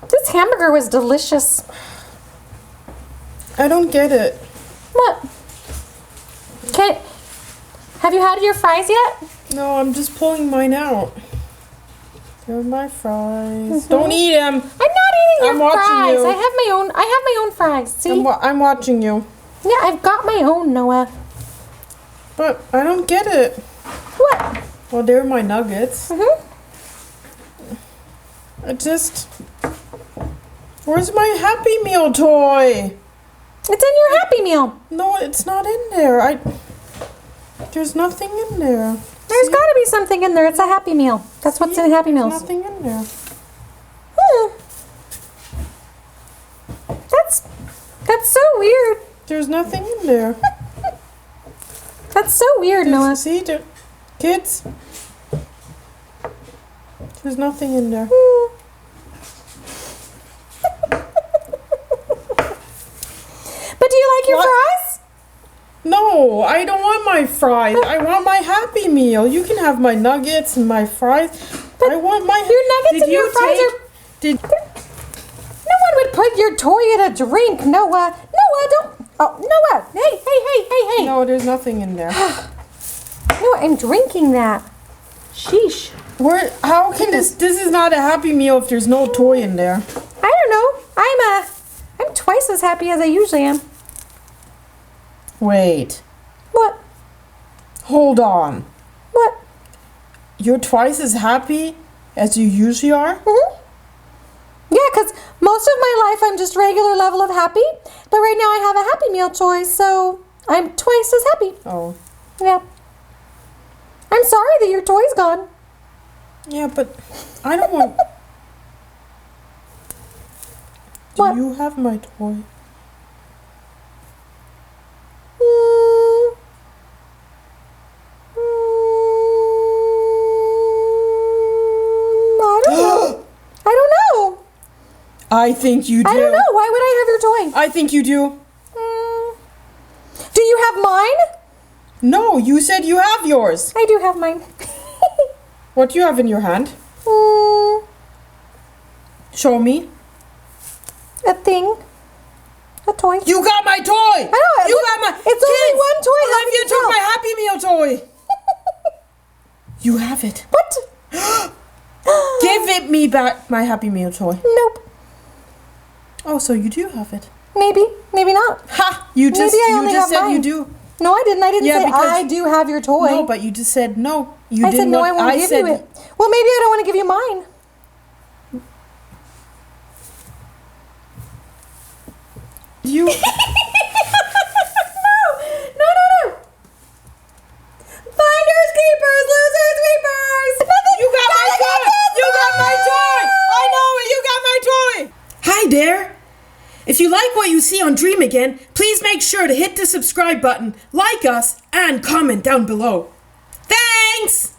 This hamburger was delicious. I don't get it. What? Have you had your fries yet? No, I'm just pulling mine out. They're my fries. Don't eat them. I'm not eating your I'm watching fries. you. I have my own fries. See? I'm watching you. Yeah, I've got my own, Noah. But I don't get it. What? Well, they're my nuggets. Where's my Happy Meal toy? It's in your Happy Meal. No, it's not in there. There's nothing in there. There's got to be something in there. It's a Happy Meal. That's what's in Happy Meals. There's nothing in there. That's so weird. There's nothing in there. That's so weird, Noah. See, kids. There's nothing in there. But do you like your fries? No, I don't want my fries. I want my Happy Meal. You can have my nuggets and my fries. But I want my... Your nuggets and your fries are... No one would put your toy in a drink, Noah. Noah, don't... Oh, Noah. Hey. No, there's nothing in there. Noah, I'm drinking that. Sheesh. How can this is not a Happy Meal if there's no toy in there? I don't know. I'm twice as happy as I usually am. Wait. What? Hold on. What? You're twice as happy as you usually are? Yeah, because most of my life I'm just regular level of happy. But right now I have a Happy Meal toy, so I'm twice as happy. Oh. Yeah. I'm sorry that your toy's gone. Yeah, but I don't want... Do you have my toy? I don't know. I think you do. I don't know. Why would I have your toy? I think you do. Do you have mine? No, you said you have yours. I do have mine. What do you have in your hand? Show me. A thing. A toy. You got my toy! I know. You got my... It's only one toy. Olivia took my Happy Meal toy. You have it. What? Give it me back, my Happy Meal toy. Nope. Oh, so you do have it. Maybe. Maybe not. Ha! You just said mine. you do. No, I didn't. I didn't say I do have your toy. No, but you just said no. You I didn't said no, I won't give you it. Well, maybe I don't want to give you mine. You... No. Finders, keepers, losers, weepers. You got my toy! You got my toy! I know it! You got my toy! Hi there! If you like what you see on Dream Again, please make sure to hit the subscribe button, like us, and comment down below. Thanks!